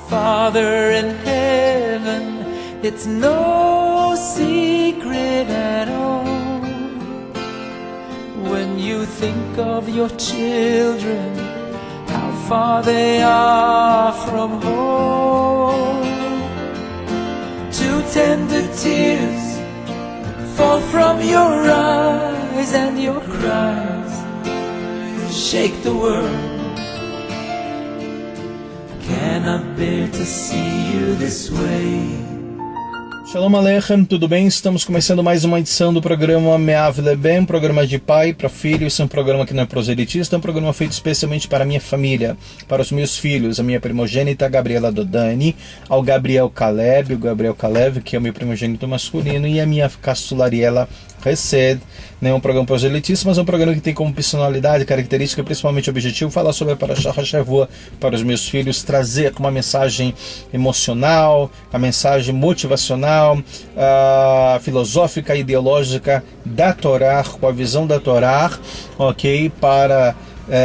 Father in heaven, it's no secret at all. When you think of your children, how far they are from home. Two tender tears fall from your eyes, and your cries shake the world. Cannot bear to see you this way. Shalom Aleichem, tudo bem? Estamos começando mais uma edição do programa Me'av Leben, um programa de pai para filho. Esse é um programa que não é proselitista, é um programa feito especialmente para a minha família, para os meus filhos, a minha primogênita Gabriela Dodani, ao Gabriel Caleb, o Gabriel Caleb, que é o meu primogênito masculino, e a minha caçulariela Hesed. Não é um programa proselitista, mas é um programa que tem como personalidade, característica, principalmente objetivo, falar sobre a Parashat HaShavua para os meus filhos, trazer uma mensagem emocional, a mensagem motivacional, filosófica, ideológica da Torá, com a visão da Torá, ok? Para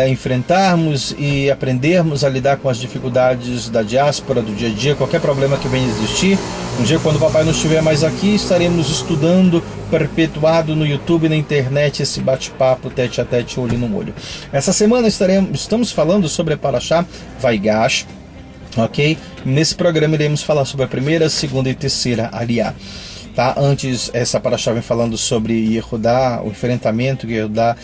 enfrentarmos e aprendermos a lidar com as dificuldades da diáspora, do dia a dia, qualquer problema que venha existir. Um dia, quando o papai não estiver mais aqui, estaremos estudando, perpetuado no YouTube e na internet, esse bate-papo tete a tete, olho no olho. Essa semana estamos falando sobre a Parashá Vaigash, ok? Nesse programa iremos falar sobre a primeira, segunda e terceira Aliá. Tá? Antes, essa Parashá vem falando sobre Yehudá, o enfrentamento que Yehudá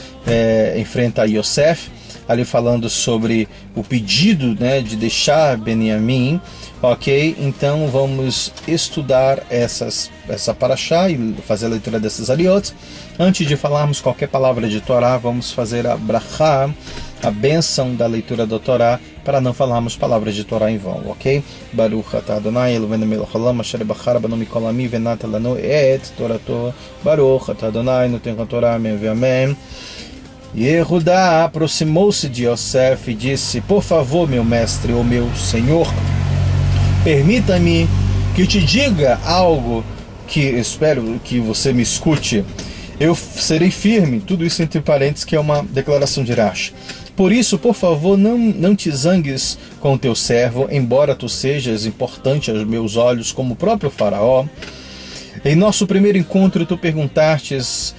enfrenta a Yosef, ali falando sobre o pedido, né, de deixar Benjamim, ok? Então vamos estudar essa Parashá e fazer a leitura dessas aliot. Antes de falarmos qualquer palavra de Torá, vamos fazer a brachá, a bênção da leitura da Torá, para não falarmos palavras de Torá em vão, ok? Baruch atah Adonai Eloheinu melech haolam asher bachar banu mikol ami venatan lanu et Torato. Baruch atah Adonai notén haTorá, amém ve amém. Yehudá aproximou-se de Yosef e disse: por favor, meu mestre ou meu senhor, permita-me que te diga algo que espero que você me escute. Eu serei firme, tudo isso entre parênteses, que é uma declaração de Rashi. Por isso, por favor, não te zangues com o teu servo, embora tu sejas importante aos meus olhos como o próprio faraó. Em nosso primeiro encontro, tu perguntastes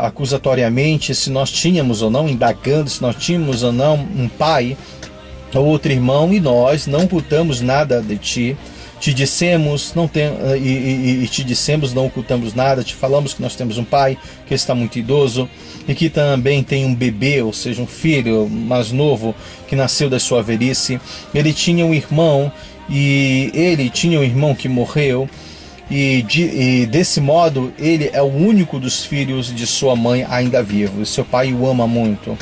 acusatoriamente se nós tínhamos ou não, indagando se nós tínhamos ou não um pai ou outro irmão, e nós não ocultamos nada de ti. Te dissemos, te dissemos, não ocultamos nada, te falamos que nós temos um pai que está muito idoso e que também tem um bebê, ou seja, um filho mais novo que nasceu da sua velhice. Ele tinha um irmão que morreu, e desse modo ele é o único dos filhos de sua mãe ainda vivo, e seu pai o ama muito.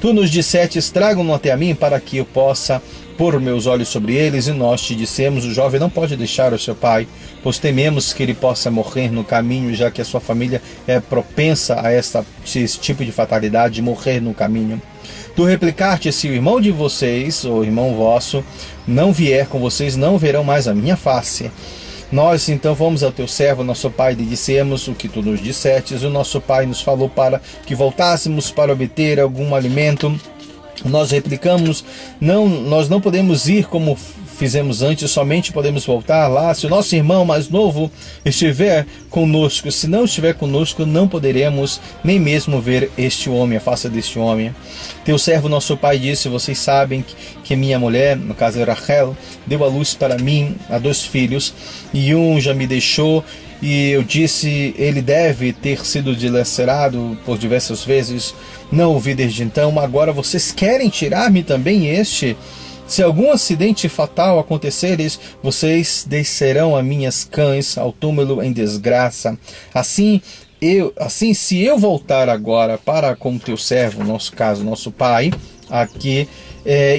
Tu nos dissestes: tragam-no até a mim para que eu possa pôr meus olhos sobre eles, e nós te dissemos: o jovem não pode deixar o seu pai, pois tememos que ele possa morrer no caminho, já que a sua família é propensa a esse tipo de fatalidade, de morrer no caminho. Tu replicaste: se o irmão de vocês, ou irmão vosso, não vier com vocês, não verão mais a minha face. Nós então fomos ao teu servo, nosso pai, e lhe dissemos o que tu nos dissestes. O nosso pai nos falou para que voltássemos para obter algum alimento. Nós replicamos: nós não podemos ir como fizemos antes, somente podemos voltar lá se o nosso irmão mais novo estiver conosco. Se não estiver conosco, não poderemos nem mesmo ver este homem, a face deste homem. Teu servo, nosso pai, disse: vocês sabem que minha mulher, no caso de Rachel, deu à luz para mim a 2 filhos, e um já me deixou. E eu disse: ele deve ter sido dilacerado por diversas vezes. Não ouvi desde então. Agora vocês querem tirar-me também este? Se algum acidente fatal acontecer, vocês descerão as minhas cães ao túmulo em desgraça. Assim, se eu voltar agora para com teu servo, no nosso caso, nosso pai, aqui,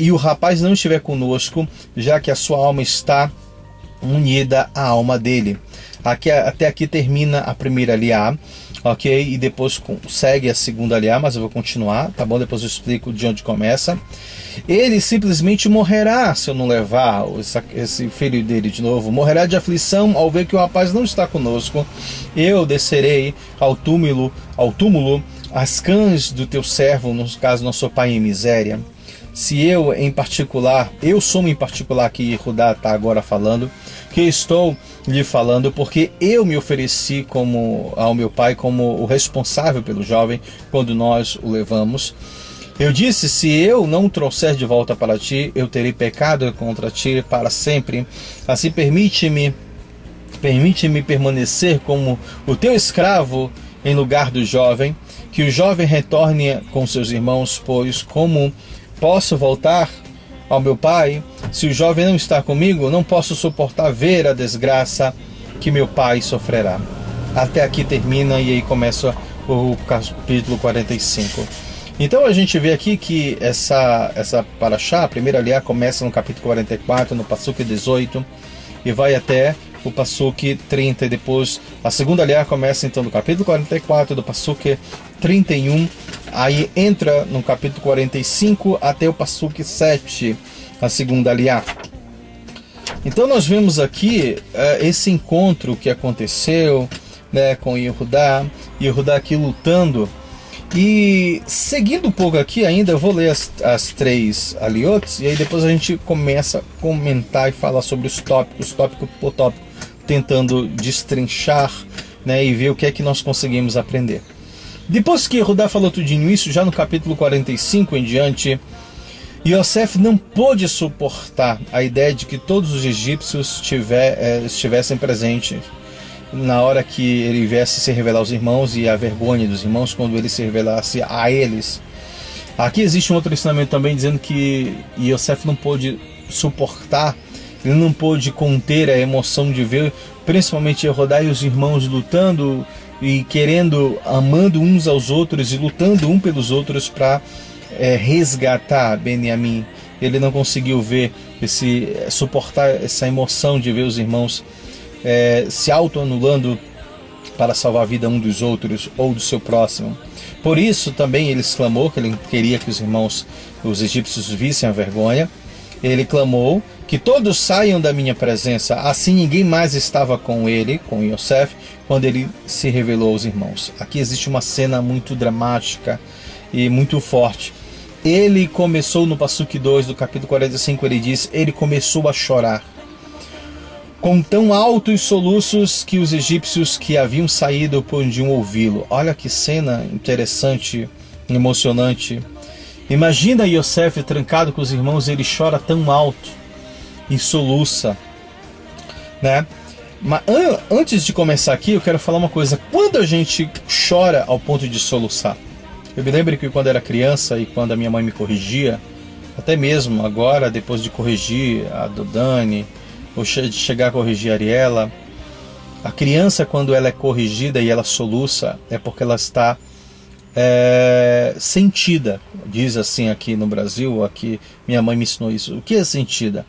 e o rapaz não estiver conosco, já que a sua alma está unida à alma dele. Até aqui termina a primeira aliá, ok? E depois segue a segunda aliá, mas eu vou continuar, tá bom? Depois eu explico de onde começa. Ele simplesmente morrerá se eu não levar esse filho dele de novo. Morrerá de aflição ao ver que o rapaz não está conosco. Eu descerei ao túmulo, as cães do teu servo, no caso nosso pai em miséria. se eu em particular, eu sou em particular que Yehudá está agora falando, que estou lhe falando porque eu me ofereci ao meu pai como o responsável pelo jovem quando nós o levamos. Eu disse, se eu não o trouxer de volta para ti, eu terei pecado contra ti para sempre. Assim permite-me permanecer como o teu escravo em lugar do jovem, que o jovem retorne com seus irmãos, pois como posso voltar ao meu pai, se o jovem não está comigo, não posso suportar ver a desgraça que meu pai sofrerá. Até aqui termina e aí começa o capítulo 45. Então a gente vê aqui que essa paraxá, a primeira aliá, começa no capítulo 44, no passuque 18, e vai até o passuque 30, e depois a segunda aliá começa então no capítulo 44, do passuque 31, aí entra no capítulo 45 até o passuque 7, a segunda aliá. Então nós vemos aqui esse encontro que aconteceu, né, com Yehudá aqui lutando. E seguindo um pouco aqui ainda, eu vou ler as três aliotes, e aí depois a gente começa a comentar e falar sobre os tópicos, tópico por tópico, tentando destrinchar, né, e ver o que é que nós conseguimos aprender. Depois que Yehudá falou tudinho isso, já no capítulo 45 em diante, Yosef não pôde suportar a ideia de que todos os egípcios estivessem presentes na hora que ele viesse se revelar aos irmãos, e a vergonha dos irmãos quando ele se revelasse a eles. Aqui existe um outro ensinamento também dizendo que Yosef não pôde suportar, ele não pôde conter a emoção de ver principalmente Yehudá e os irmãos lutando e querendo, amando uns aos outros e lutando um pelos outros para resgatar Benjamim. Ele não conseguiu suportar essa emoção de ver os irmãos se auto-anulando para salvar a vida um dos outros ou do seu próximo. Por isso também ele clamou que ele queria que os egípcios vissem a vergonha. Ele clamou que todos saiam da minha presença. Assim ninguém mais estava com ele, com Yosef, quando ele se revelou aos irmãos. Aqui existe uma cena muito dramática e muito forte. Ele começou no passuque 2 do capítulo 45, ele diz, ele começou a chorar com tão altos soluços que os egípcios que haviam saído podiam ouvi-lo. Olha que cena interessante, emocionante. Imagina Yosef trancado com os irmãos, ele chora tão alto e soluça, né? Mas antes de começar aqui, eu quero falar uma coisa. Quando a gente chora ao ponto de soluçar, eu me lembro que quando era criança e quando a minha mãe me corrigia, até mesmo agora, depois de corrigir a Dodane, ou de chegar a corrigir a Ariela, a criança, quando ela é corrigida e ela soluça, é porque ela está sentida. Diz assim aqui no Brasil, aqui minha mãe me ensinou isso. O que é sentida?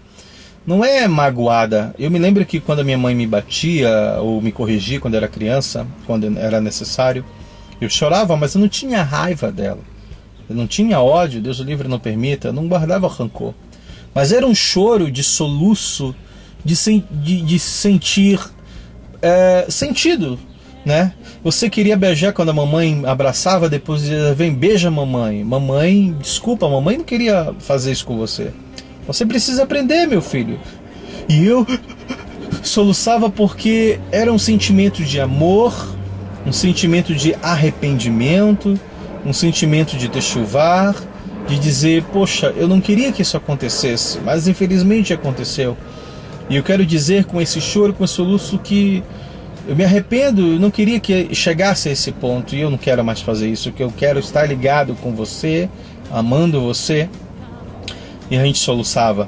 Não é magoada. Eu me lembro que quando a minha mãe me batia ou me corrigia quando era criança, quando era necessário, eu chorava, mas eu não tinha raiva dela. Eu não tinha ódio, Deus o livre não permita, eu não guardava rancor. Mas era um choro de soluço, de sentir sentido, né? Você queria beijar quando a mamãe abraçava, depois dizia, vem, beija a mamãe. Mamãe, desculpa, a mamãe não queria fazer isso com você. Você precisa aprender, meu filho. E eu soluçava porque era um sentimento de amor, um sentimento de arrependimento, um sentimento de techuvar, de dizer, poxa, eu não queria que isso acontecesse, mas infelizmente aconteceu. E eu quero dizer com esse choro, com esse soluço, que eu me arrependo, eu não queria que chegasse a esse ponto, e eu não quero mais fazer isso, que eu quero estar ligado com você, amando você. E a gente soluçava.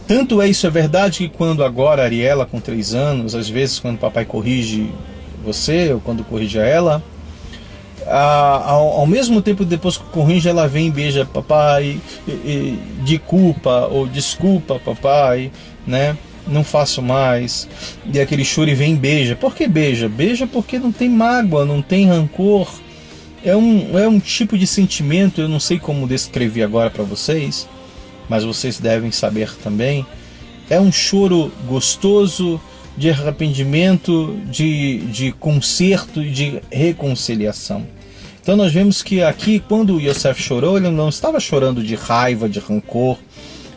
Tanto isso é verdade que quando agora a Ariela, com 3 anos, às vezes quando o papai corrige você, ou quando corrige ela, ao mesmo tempo depois que corrige, ela vem e beija papai, de culpa, ou desculpa papai, né? Não faço mais. E aquele choro, e vem e beija. Por que beija? Beija porque não tem mágoa, não tem rancor. É um tipo de sentimento, eu não sei como descrever agora para vocês, mas vocês devem saber também. É um choro gostoso, de arrependimento, de conserto e de reconciliação. Então nós vemos que aqui, quando Yosef chorou, ele não estava chorando de raiva, de rancor,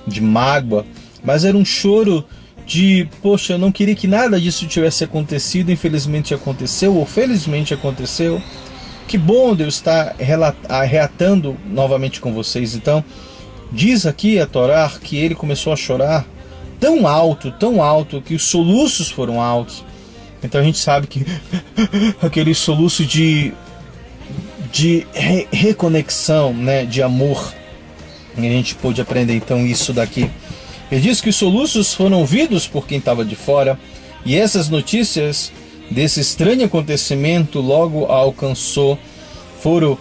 de mágoa, mas era um choro de, poxa, eu não queria que nada disso tivesse acontecido, infelizmente aconteceu, ou felizmente aconteceu. Que bom Deus estar reatando novamente com vocês. Então, diz aqui a Torá que ele começou a chorar tão alto, que os soluços foram altos. Então a gente sabe que aquele soluço de reconexão, né, de amor. E a gente pôde aprender então isso daqui. Ele diz que os soluços foram ouvidos por quem estava de fora, e essas notícias desse estranho acontecimento logo foram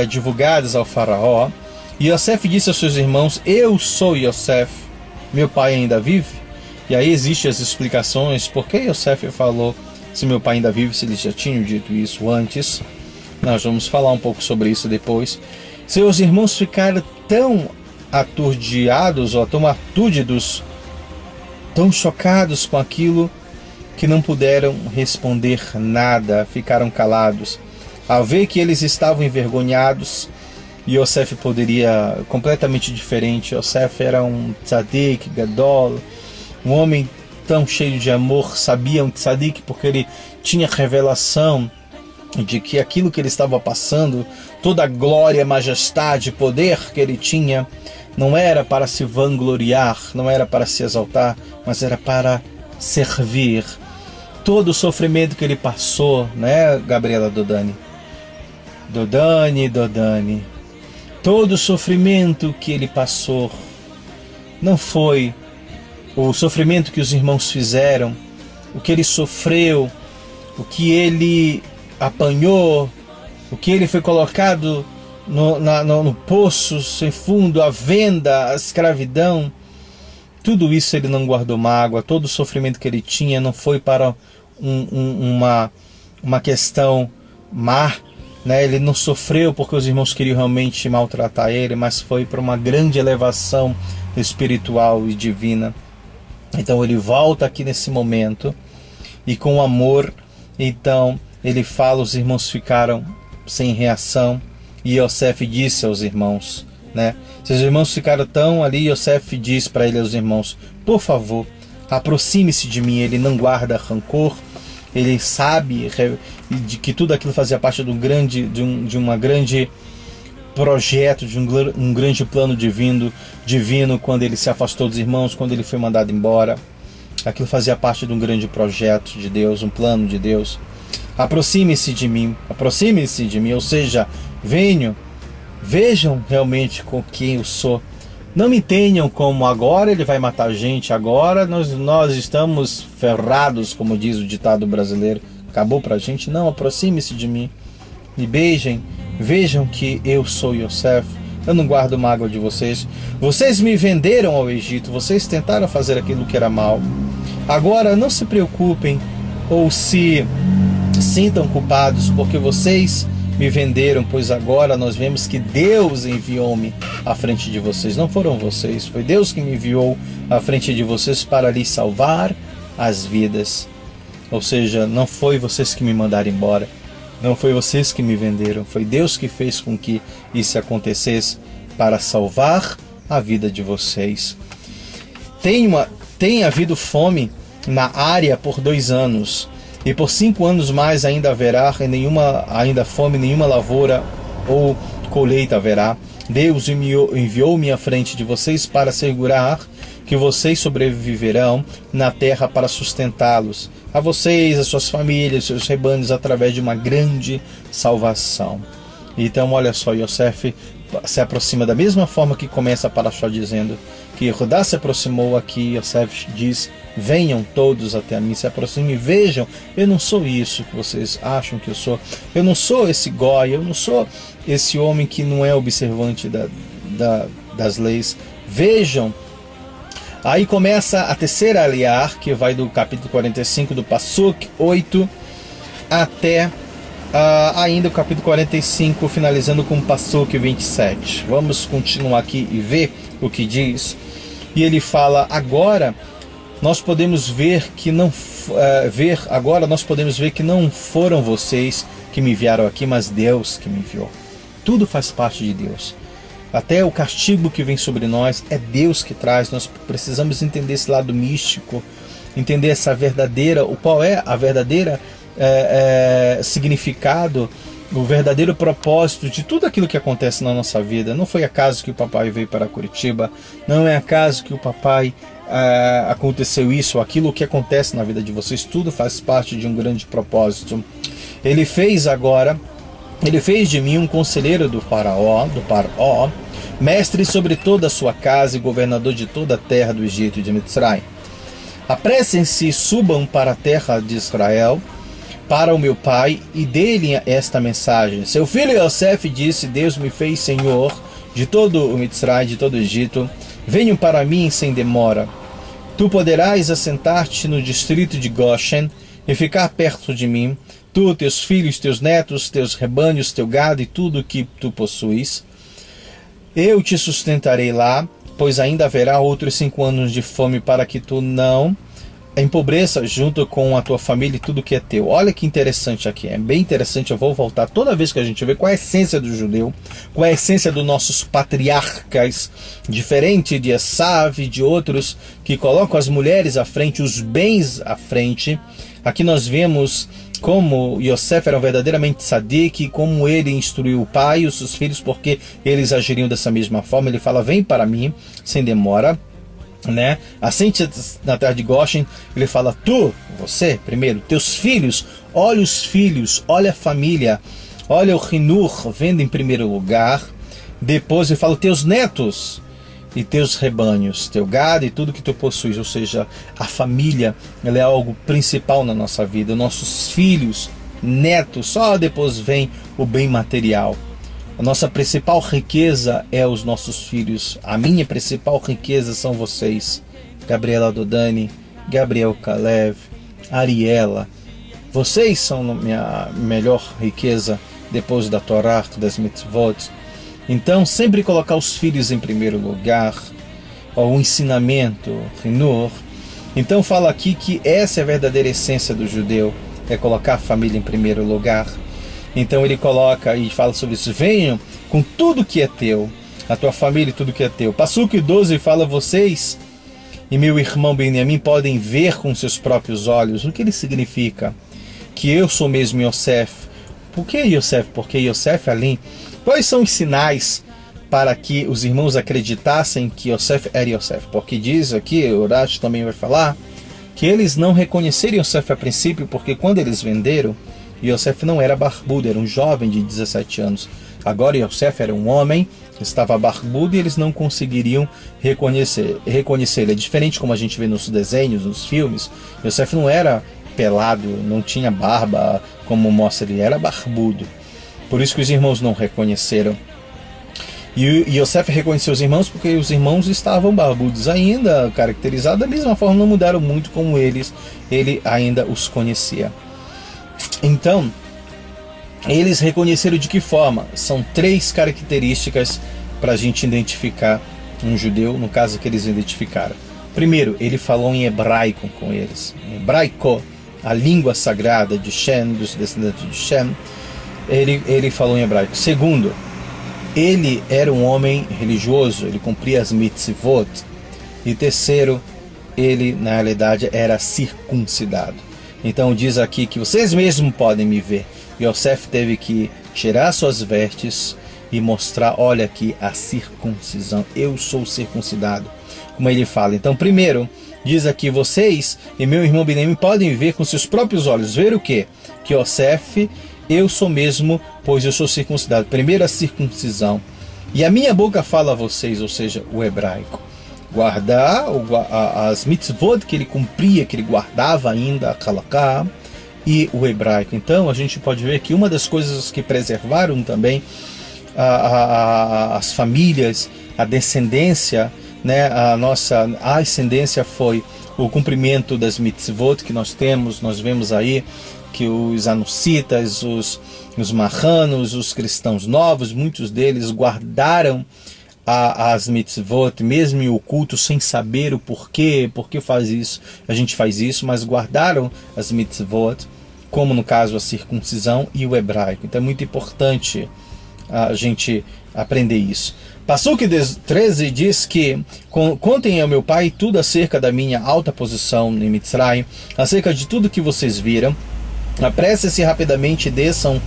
divulgadas ao faraó. E Yosef disse aos seus irmãos: eu sou Yosef, meu pai ainda vive? E aí existem as explicações por que Yosef falou se meu pai ainda vive, se eles já tinham dito isso antes. Nós vamos falar um pouco sobre isso depois. Seus irmãos ficaram tão aturdiados, ou tão atúrdidos, tão chocados com aquilo, que não puderam responder nada, ficaram calados. Ao ver que eles estavam envergonhados, Yosef poderia completamente diferente. Yosef era um tzadik, gadol, um homem tão cheio de amor, sabia um tzadik, porque ele tinha revelação de que aquilo que ele estava passando, toda a glória, majestade, poder que ele tinha, não era para se vangloriar, não era para se exaltar, mas era para servir. Todo o sofrimento que ele passou, né, Gabriela Dodani? Dodani. Todo o sofrimento que ele passou não foi o sofrimento que os irmãos fizeram, o que ele sofreu, o que ele apanhou, o que ele foi colocado no poço sem fundo, a venda, a escravidão. Tudo isso ele não guardou mágoa. Todo o sofrimento que ele tinha não foi para uma questão má, né? Ele não sofreu porque os irmãos queriam realmente maltratar ele, mas foi para uma grande elevação espiritual e divina. Então ele volta aqui nesse momento e com amor, então ele fala, os irmãos ficaram sem reação, e Yosef disse aos irmãos, né? Seus irmãos ficaram tão ali, Yosef diz para ele, aos irmãos: por favor, aproxime-se de mim. Ele não guarda rancor, ele sabe de que tudo aquilo fazia parte de um grande projeto, de um grande plano divino, quando ele se afastou dos irmãos, quando ele foi mandado embora. Aquilo fazia parte de um grande projeto de Deus, um plano de Deus. Aproxime-se de mim, ou seja, vejam realmente com quem eu sou. Não me tenham como agora ele vai matar a gente, agora nós estamos ferrados, como diz o ditado brasileiro, acabou pra gente. Não, aproxime-se de mim, me beijem, vejam que eu sou Yosef, eu não guardo mágoa de vocês. Vocês me venderam ao Egito, vocês tentaram fazer aquilo que era mal. Agora não se preocupem ou se sintam culpados, porque vocês me venderam, pois agora nós vemos que Deus enviou-me à frente de vocês. Não foram vocês, foi Deus que me enviou à frente de vocês para lhes salvar as vidas. Ou seja, não foi vocês que me mandaram embora, não foi vocês que me venderam, foi Deus que fez com que isso acontecesse para salvar a vida de vocês. Tem havido fome na área por 2 anos, e por 5 anos mais ainda haverá ainda fome, nenhuma lavoura ou colheita haverá. Deus enviou-me à frente de vocês para assegurar que vocês sobreviverão na terra, para sustentá-los, a vocês, as suas famílias, seus rebanhos, através de uma grande salvação. Então olha só, Yosef se aproxima da mesma forma que começa a Parashá dizendo que Judá se aproximou. Aqui Yosef diz: venham todos até a mim, se aproximem, vejam, eu não sou isso que vocês acham que eu sou, eu não sou esse goi, eu não sou esse homem que não é observante das leis, vejam. Aí começa a terceira aliar, que vai do capítulo 45, do Passuk 8, até ainda o capítulo 45, finalizando com o Passuk 27. Vamos continuar aqui e ver o que diz. E ele fala: agora nós podemos ver que não foram vocês que me enviaram aqui, mas Deus que me enviou. Tudo faz parte de Deus. Até o castigo que vem sobre nós é Deus que traz. Nós precisamos entender esse lado místico, entender essa verdadeira, qual é a verdadeira significado, o verdadeiro propósito de tudo aquilo que acontece na nossa vida. Não foi acaso que o papai veio para Curitiba, não é acaso que o papai aconteceu isso ou aquilo. Que acontece na vida de vocês, tudo faz parte de um grande propósito. Ele fez de mim um conselheiro do Faraó, mestre sobre toda a sua casa e governador de toda a terra do Egito e de Mitzrayim. Apressem-se e subam para a terra de Israel, para o meu pai, e dê-lhe esta mensagem. Seu filho Yosef disse: Deus me fez senhor de todo o Mitzrayim, de todo o Egito. Venham para mim sem demora. Tu poderás assentar-te no distrito de Goshen e ficar perto de mim, tu, teus filhos, teus netos, teus rebanhos, teu gado e tudo que tu possuis. Eu te sustentarei lá, pois ainda haverá outros 5 anos de fome para que tu não empobreça junto com a tua família e tudo que é teu. Olha que interessante aqui, é bem interessante. Eu vou voltar toda vez que a gente vê qual é a essência do judeu, qual é a essência dos nossos patriarcas, diferente de Esav e de outros que colocam as mulheres à frente, os bens à frente. Aqui nós vemos como Yosef era verdadeiramente tzadik, como ele instruiu o pai e os seus filhos, porque eles agiriam dessa mesma forma. Ele fala: vem para mim sem demora, né? Assente na terra de Goshen. Ele fala: você primeiro, teus filhos, olha os filhos, olha a família, olha o Hinur, vendo em primeiro lugar. Depois ele fala: teus netos e teus rebanhos, teu gado e tudo que tu possuis. Ou seja, a família, ela é algo principal na nossa vida. Nossos filhos, netos, só depois vem o bem material. A nossa principal riqueza é os nossos filhos. A minha principal riqueza são vocês. Gabriela Dodani, Gabriel Kalev, Ariela. Vocês são a minha melhor riqueza depois da Torá, das mitzvot. Então, sempre colocar os filhos em primeiro lugar, o ensinamento, o Hinur. Então, fala aqui que essa é a verdadeira essência do judeu, é colocar a família em primeiro lugar. Então, ele coloca e fala sobre isso: venham com tudo que é teu, a tua família e tudo que é teu. Passuque 12 fala: vocês e meu irmão Benjamim podem ver com seus próprios olhos. O que ele significa? Que eu sou mesmo Yosef. Por que Yosef? Porque Yosef ali. Quais são os sinais para que os irmãos acreditassem que Yosef era Yosef? Porque diz aqui, o Rashi também vai falar, que eles não reconheceram Yosef a princípio, porque quando eles venderam, Yosef não era barbudo, era um jovem de 17 anos. Agora Yosef era um homem, estava barbudo, e eles não conseguiriam reconhecer. É diferente como a gente vê nos desenhos, nos filmes. Yosef não era pelado, não tinha barba, como mostra, ele era barbudo. Por isso que os irmãos não reconheceram. E Yosef reconheceu os irmãos porque os irmãos estavam barbudos ainda, caracterizados da mesma forma, não mudaram muito como ele ainda os conhecia. Então, eles reconheceram de que forma? São 3 características para a gente identificar um judeu, no caso que eles identificaram. Primeiro, ele falou em hebraico com eles. Em hebraico, a língua sagrada de Shem, dos descendentes de Shem. Ele falou em hebraico. Segundo, ele era um homem religioso, ele cumpria as mitzvot. E terceiro, ele na realidade era circuncidado. Então diz aqui que vocês mesmos podem me ver. Yosef teve que tirar suas vestes e mostrar: olha aqui a circuncisão, eu sou circuncidado, como ele fala. Então primeiro, diz aqui: vocês e meu irmão Benjamim podem ver com seus próprios olhos. Ver o quê? Que Yosef, eu sou mesmo, pois eu sou circuncidado. Primeiro a circuncisão. E a minha boca fala a vocês, ou seja, o hebraico. Guardar as mitzvot que ele cumpria, que ele guardava ainda, a halaká, e o hebraico. Então a gente pode ver que uma das coisas que preservaram também as famílias, a descendência, né, a ascendência foi o cumprimento das mitzvot que nós temos. Nós vemos aí que os anuncitas, os marranos, os cristãos novos, muitos deles guardaram as mitzvot, mesmo em oculto, sem saber o porquê, por que faz isso, a gente faz isso, mas guardaram as mitzvot. como no caso a circuncisão e o hebraico. Então é muito importante a gente aprender isso. Passuque 13 diz que contem ao meu pai tudo acerca da minha alta posição em Mitzrayim, acerca de tudo que vocês viram. Apresse-se rapidamente e desçam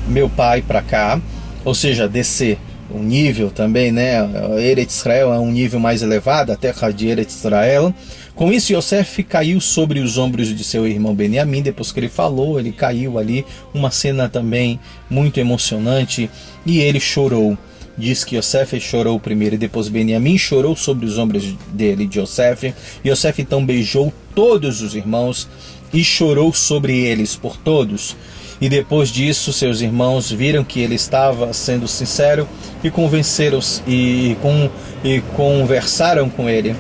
meu pai para cá, ou seja, descer um nível também, né? Eretz Israel é um nível mais elevado, a terra de Eretz Israel. Com isso, Yosef caiu sobre os ombros de seu irmão Beniamim. Depois que ele falou, ele caiu ali, uma cena também muito emocionante, e ele chorou. Diz que Yosef chorou primeiro e depois Beniamim chorou sobre os ombros dele, de Yosef. Yosef então beijou todos os irmãos e chorou sobre eles por todos. E depois disso, seus irmãos viram que ele estava sendo sincero e convenceram-se e conversaram com ele.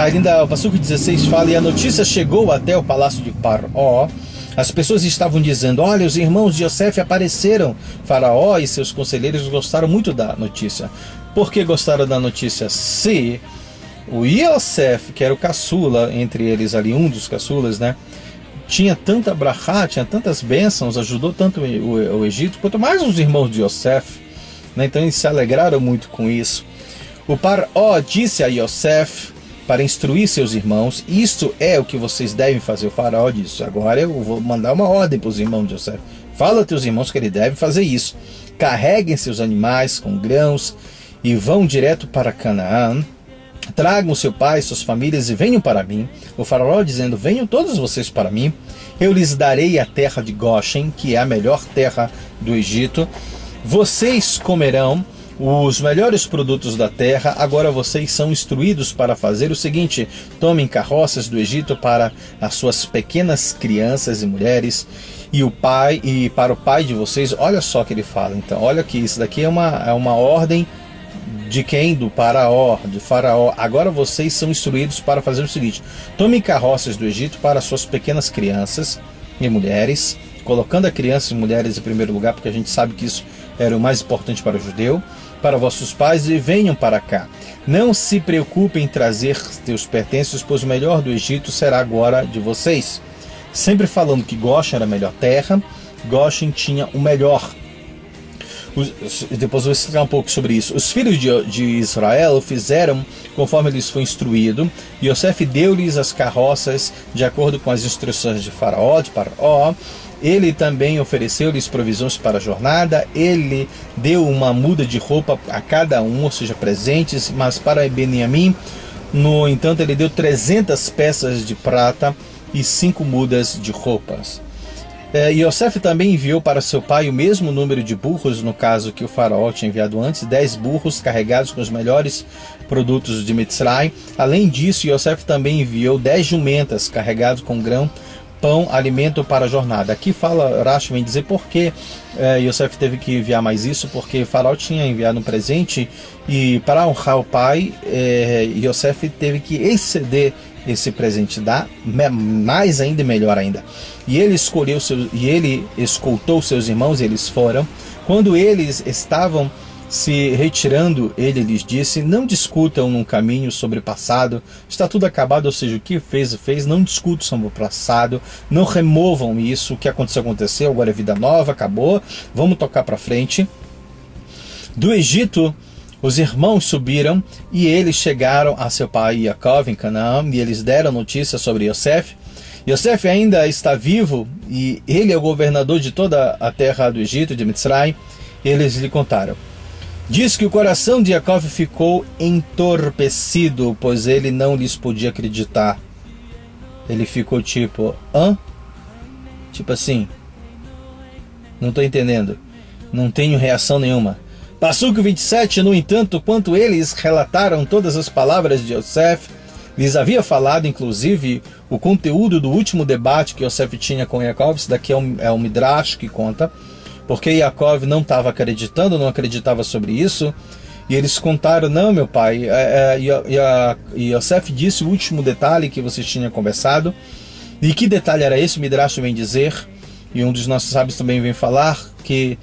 Ainda o Passuque 16 fala: e a notícia chegou até o palácio de Paró. As pessoas estavam dizendo: olha, os irmãos de Yosef apareceram. Faraó e seus conselheiros gostaram muito da notícia. Por que gostaram da notícia? Se o Yosef, que era o caçula entre eles ali, um dos caçulas, né, tinha tanta brachá, tinha tantas bênçãos, ajudou tanto o Egito, quanto mais os irmãos de Yosef, né? Então eles se alegraram muito com isso. O Paró disse a Yosef para instruir seus irmãos: isto é o que vocês devem fazer. O Faraó disse: agora eu vou mandar uma ordem para os irmãos de Yosef. Fala aos teus irmãos que eles devem fazer isso. Carreguem seus animais com grãos e vão direto para Canaã. Tragam seu pai, suas famílias e venham para mim. O Faraó dizendo: venham todos vocês para mim. Eu lhes darei a terra de Goshen, que é a melhor terra do Egito. Vocês comerão os melhores produtos da terra. Agora vocês são instruídos para fazer o seguinte: tomem carroças do Egito para as suas pequenas crianças e mulheres, e para o pai de vocês. Olha só o que ele fala. Então, olha que isso daqui é uma ordem de quem? Do Faraó, de Faraó. Agora vocês são instruídos para fazer o seguinte: tomem carroças do Egito para suas pequenas crianças e mulheres, colocando a crianças e mulheres em primeiro lugar, porque a gente sabe que isso era o mais importante para o judeu, para vossos pais, e venham para cá. Não se preocupem em trazer teus pertences, pois o melhor do Egito será agora de vocês. Sempre falando que Goshen era a melhor terra, Goshen tinha o melhor. Depois eu vou explicar um pouco sobre isso. Os filhos de Israel fizeram conforme lhes foi instruído. Yosef deu-lhes as carroças de acordo com as instruções de Faraó, de Paró. Ele também ofereceu-lhes provisões para a jornada. Ele deu uma muda de roupa a cada um, ou seja, presentes. Mas para Beniamim, no entanto, ele deu 300 peças de prata e 5 mudas de roupas. Yosef também enviou para seu pai o mesmo número de burros, no caso que o Faraó tinha enviado antes, 10 burros carregados com os melhores produtos de Mitzrayim. Além disso, Yosef também enviou 10 jumentas carregadas com grão, pão, alimento para a jornada. Aqui fala, Rashi vem dizer por que Yosef teve que enviar mais isso, porque o Faraó tinha enviado um presente, e para honrar o pai, Yosef teve que exceder esse presente, dá mais ainda e melhor ainda. E ele escoltou seus irmãos, e eles foram. Quando eles estavam se retirando, ele lhes disse: não discutam no caminho sobre o passado, está tudo acabado, ou seja, o que fez, não discutam sobre o passado, não removam isso, o que aconteceu, agora é vida nova, acabou, vamos tocar para frente. Do Egito, os irmãos subiram e eles chegaram a seu pai Yaakov em Canaã, e eles deram notícia sobre Yosef. Yosef ainda está vivo e ele é o governador de toda a terra do Egito, de Mitzrayim. Eles lhe contaram. Diz que o coração de Yaakov ficou entorpecido, pois ele não lhes podia acreditar. Ele ficou tipo: hã? Tipo assim, não estou entendendo, não tenho reação nenhuma. Passuque 27, no entanto, quando eles relataram todas as palavras de Yosef, lhes havia falado, inclusive, o conteúdo do último debate que Yosef tinha com Yaakov. Isso daqui é o Midrash que conta, porque Yaakov não estava acreditando, não acreditava sobre isso, e eles contaram: não, meu pai, Yosef disse o último detalhe que vocês tinham conversado. E que detalhe era esse? O Midrash vem dizer, e um dos nossos sábios também vem falar, que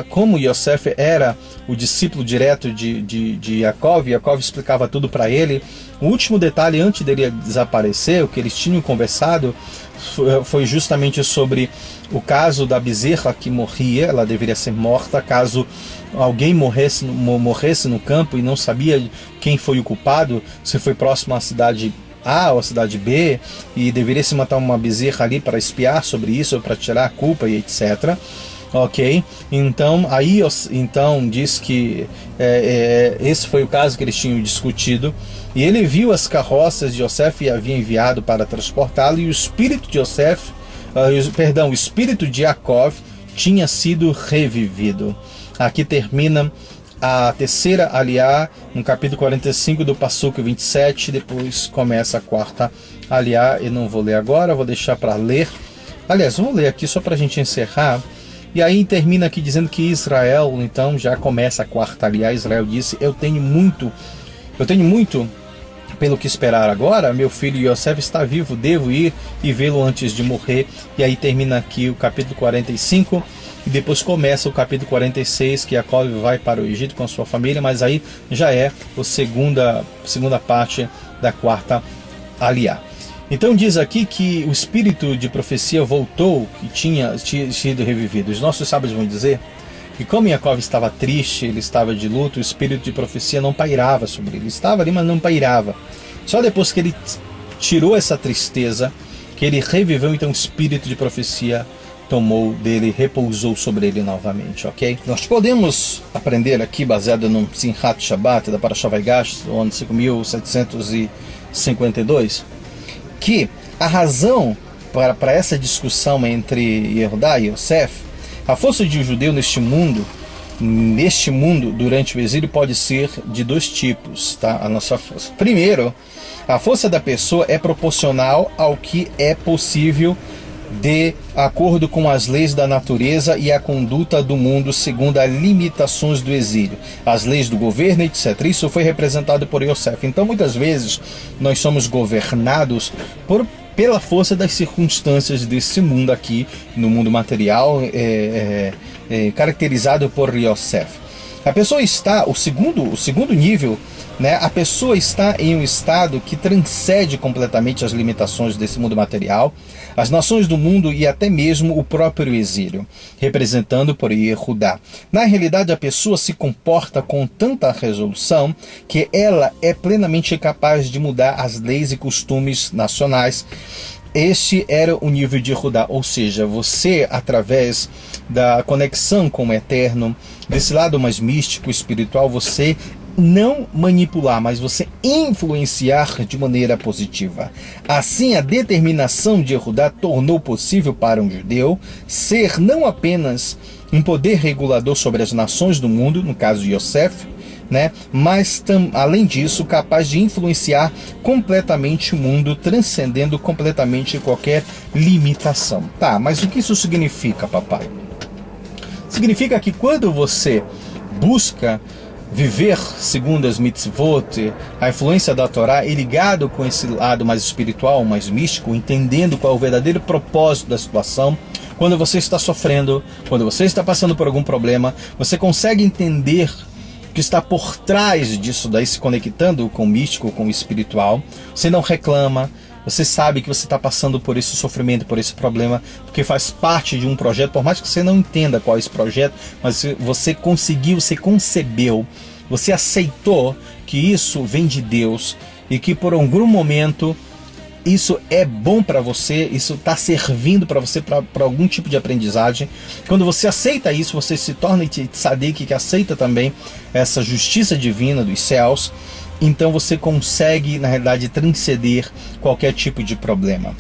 como Yosef era o discípulo direto de Yaakov, Yaakov explicava tudo para ele. O último detalhe antes dele desaparecer, o que eles tinham conversado, foi justamente sobre o caso da bezerra que morria. Ela deveria ser morta caso alguém morresse no campo e não sabia quem foi o culpado, se foi próximo à cidade A ou à cidade B, e deveria se matar uma bezerra ali para espiar sobre isso, para tirar a culpa e etc. Ok, então diz que esse foi o caso que eles tinham discutido, e ele viu as carroças de Yosef e havia enviado para transportá-lo, e o espírito de Yosef, o espírito de Yaakov tinha sido revivido. Aqui termina a terceira aliá, no capítulo 45 do Passuco 27, depois começa a quarta aliá. Eu não vou ler agora, vou deixar para ler. Aliás, vou ler aqui só para a gente encerrar. E aí termina aqui dizendo que Israel, então, já começa a quarta aliá. Israel disse: eu tenho muito pelo que esperar agora. Meu filho Yosef está vivo, devo ir e vê-lo antes de morrer. E aí termina aqui o capítulo 45. E depois começa o capítulo 46, que Jacob vai para o Egito com a sua família, mas aí já é a segunda parte da quarta aliá. Então diz aqui que o espírito de profecia voltou, que tinha sido revivido. Os nossos sábios vão dizer que como Jacob estava triste, ele estava de luto, o espírito de profecia não pairava sobre ele. Ele estava ali, mas não pairava. Só depois que ele tirou essa tristeza, que ele reviveu, então o espírito de profecia tomou dele, repousou sobre ele novamente, ok? Nós podemos aprender aqui, baseado no Simchat Shabbat da Parashat Vaigash, no ano 5752, que a razão para essa discussão entre Yehudá e Yosef, a força de um judeu neste mundo durante o exílio pode ser de dois tipos, tá? A nossa força. Primeiro, a força da pessoa é proporcional ao que é possível de acordo com as leis da natureza e a conduta do mundo segundo as limitações do exílio, as leis do governo, etc. Isso foi representado por Yosef. Então, muitas vezes, nós somos governados pela força das circunstâncias desse mundo aqui, no mundo material, caracterizado por Yosef. A pessoa está, o segundo nível, né, a pessoa está em um estado que transcende completamente as limitações desse mundo material, as nações do mundo e até mesmo o próprio exílio, representando por Yehudá. Na realidade, a pessoa se comporta com tanta resolução que ela é plenamente capaz de mudar as leis e costumes nacionais. Este era o nível de Yehudá, ou seja, você, através da conexão com o Eterno, desse lado mais místico, espiritual, você não manipular, mas você influenciar de maneira positiva. Assim, a determinação de Yehudá tornou possível para um judeu ser não apenas um poder regulador sobre as nações do mundo, no caso de Yosef, né, mas além disso, capaz de influenciar completamente o mundo, transcendendo completamente qualquer limitação. Tá, mas o que isso significa, papai? Significa que quando você busca viver segundo as mitzvot, a influência da Torá, e ligado com esse lado mais espiritual, mais místico, entendendo qual é o verdadeiro propósito da situação, quando você está sofrendo, quando você está passando por algum problema, você consegue entender o que está por trás disso daí, se conectando com o místico, com o espiritual. Você não reclama, você sabe que você está passando por esse sofrimento, por esse problema, porque faz parte de um projeto, por mais que você não entenda qual é esse projeto, mas você conseguiu, você concebeu, você aceitou que isso vem de Deus e que por algum momento isso é bom para você, isso está servindo para você para algum tipo de aprendizagem. Quando você aceita isso, você se torna tzadik, que aceita também essa justiça divina dos céus. Então você consegue, na realidade, transcender qualquer tipo de problema.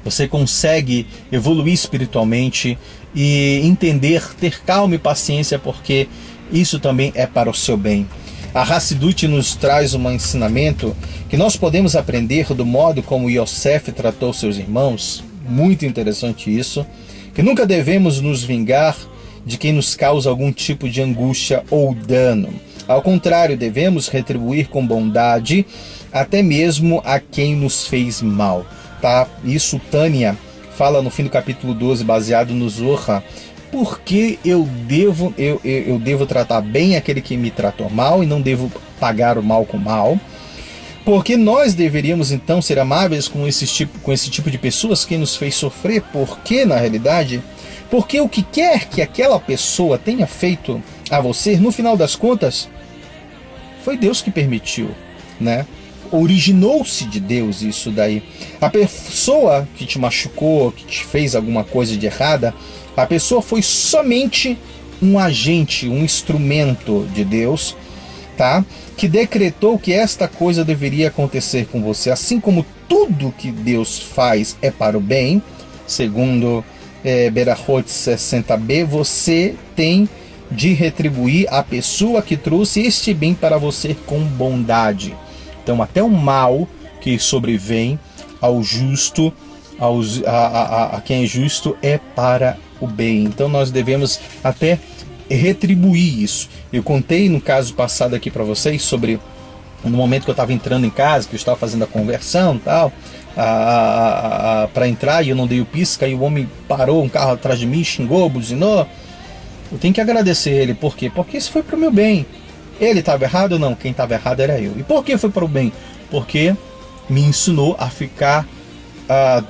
Você consegue evoluir espiritualmente e entender, ter calma e paciência, porque isso também é para o seu bem. A Hassidut nos traz um ensinamento que nós podemos aprender do modo como Yosef tratou seus irmãos. Muito interessante isso. Que nunca devemos nos vingar de quem nos causa algum tipo de angústia ou dano. Ao contrário, devemos retribuir com bondade até mesmo a quem nos fez mal. Tá? Isso Tânia fala no fim do capítulo 12, baseado no Zohar. Porque eu devo tratar bem aquele que me tratou mal e não devo pagar o mal com mal. Porque nós deveríamos então ser amáveis com esse tipo de pessoas que nos fez sofrer. Porque, na realidade, porque o que quer que aquela pessoa tenha feito a você, no final das contas, foi Deus que permitiu, né? Originou-se de Deus isso daí. A pessoa que te machucou, que te fez alguma coisa de errada, a pessoa foi somente um agente, um instrumento de Deus, tá? Que decretou que esta coisa deveria acontecer com você. Assim como tudo que Deus faz é para o bem, segundo Berachot 60b, você tem de retribuir a pessoa que trouxe este bem para você com bondade. Então até o mal que sobrevém ao justo, a quem é justo, é para o bem. Então nós devemos até retribuir isso. Eu contei no caso passado aqui para vocês sobre no momento que eu estava entrando em casa, que eu estava fazendo a conversão e tal, para entrar, e eu não dei o pisca, e o homem parou, um carro atrás de mim, xingou, buzinou. Eu tenho que agradecer ele. Por quê? Porque isso foi para o meu bem. Ele estava errado? Não, quem estava errado era eu. E por que foi para o bem? Porque me ensinou a ficar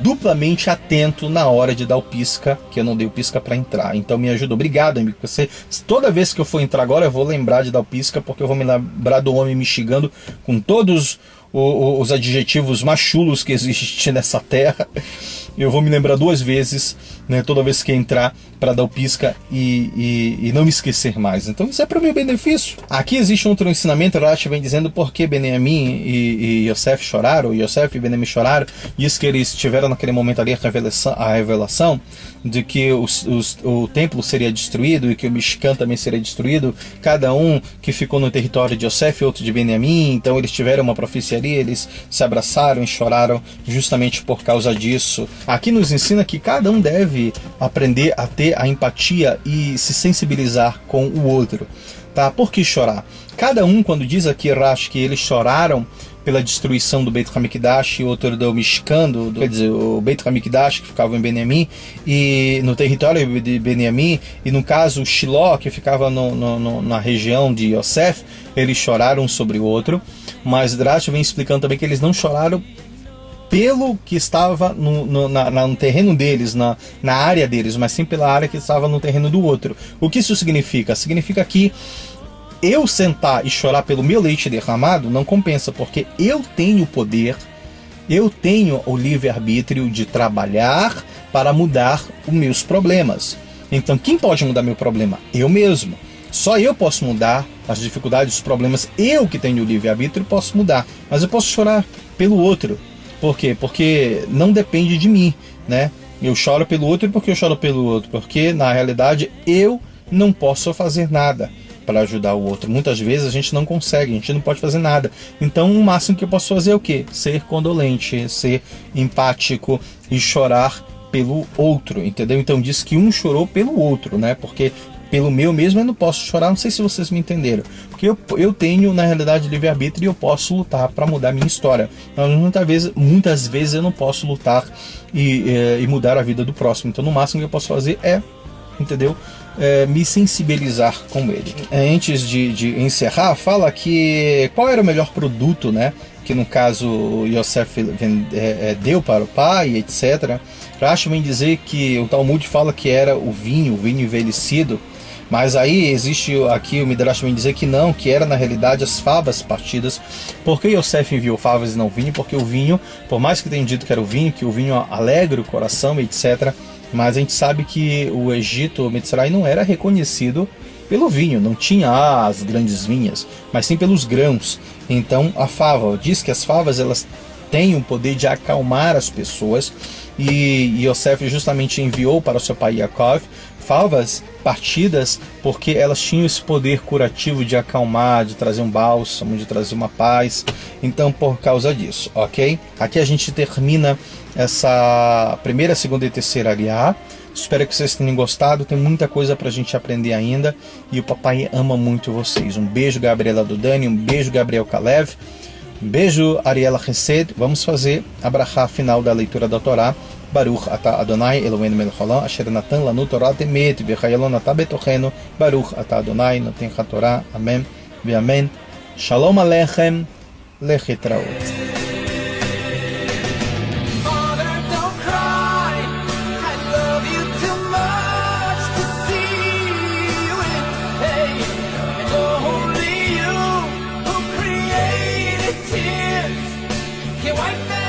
duplamente atento na hora de dar o pisca, que eu não dei o pisca para entrar. Então me ajuda. Obrigado, amigo. Toda vez que eu for entrar agora, eu vou lembrar de dar o pisca, porque eu vou me lembrar do homem me xingando com todos os adjetivos machulos que existem nessa terra. Eu vou me lembrar 2 vezes, né, toda vez que entrar, para dar o pisca e não me esquecer mais. Então isso é para o meu benefício. Aqui existe outro ensinamento. Rashi vem dizendo por que Benjamim e Yosef choraram, Yosef e Benjamim choraram, e isso que eles tiveram naquele momento ali a revelação de que o templo seria destruído e que o Mishkan também seria destruído, cada um que ficou no território de Yosef e outro de Benjamim. Então eles tiveram uma profecia ali, eles se abraçaram e choraram justamente por causa disso. Aqui nos ensina que cada um deve aprender a ter a empatia e se sensibilizar com o outro, tá? Por que chorar? Cada um, quando diz aqui Rashi que eles choraram pela destruição do Beit HaMikdash e outro do Mishkan, quer dizer, o Beit HaMikdash que ficava em Benjamim e no território de Benjamim, e no caso o Shiló que ficava na região de Yosef, eles choraram sobre o outro. Mas Rashi vem explicando também que eles não choraram pelo que estava no terreno deles, na área deles, mas sim pela área que estava no terreno do outro. O que isso significa? Significa que eu sentar e chorar pelo meu leite derramado não compensa, porque eu tenho o poder, eu tenho o livre-arbítrio de trabalhar para mudar os meus problemas. Então quem pode mudar meu problema? Eu mesmo. Só eu posso mudar as dificuldades, os problemas. Eu que tenho o livre-arbítrio posso mudar, mas eu posso chorar pelo outro. Por quê? Porque não depende de mim, né? Eu choro pelo outro. E por que eu choro pelo outro? Porque, na realidade, eu não posso fazer nada para ajudar o outro. Muitas vezes a gente não consegue, a gente não pode fazer nada. Então, o máximo que eu posso fazer é o quê? Ser condolente, ser empático e chorar pelo outro, entendeu? Então, diz que um chorou pelo outro, né? Porque pelo meu mesmo eu não posso chorar. Não sei se vocês me entenderam, porque eu tenho na realidade livre-arbítrio e eu posso lutar para mudar a minha história. Mas muitas vezes eu não posso lutar e mudar a vida do próximo. Então no máximo que eu posso fazer é, entendeu, me sensibilizar com ele. Antes de encerrar, fala que qual era o melhor produto, né, que no caso Yosef deu para o pai, etc. Rashi vem dizer que o Talmud fala que era o vinho envelhecido. Mas aí existe aqui o Midrash vem dizer que não, que era na realidade as favas partidas. Por que Yosef enviou favas e não vinho? Porque o vinho, por mais que tenham dito que era o vinho, que o vinho alegra o coração, etc. Mas a gente sabe que o Egito, o Mitzray, não era reconhecido pelo vinho, não tinha as grandes vinhas, mas sim pelos grãos. Então a fava, diz que as favas elas têm o poder de acalmar as pessoas, e Yosef justamente enviou para o seu pai Yaakov favas partidas porque elas tinham esse poder curativo de acalmar, de trazer um bálsamo, de trazer uma paz. Então por causa disso, ok? Aqui a gente termina essa primeira, segunda e terceira aliá. Espero que vocês tenham gostado, tem muita coisa pra gente aprender ainda, e o papai ama muito vocês. Um beijo, Gabriela Dudani, um beijo, Gabriel Kalev, um beijo, Ariela Hesed. Vamos fazer a brachá final da leitura da Torá. Baruch atah Adonai Eloheinu melech haolam asher natan lanu Torah temet v'chayalon atah betochenu. Baruch atah Adonai noten haTorah. Amém ve amém. Shalom aleichem Lehitraot. Wipe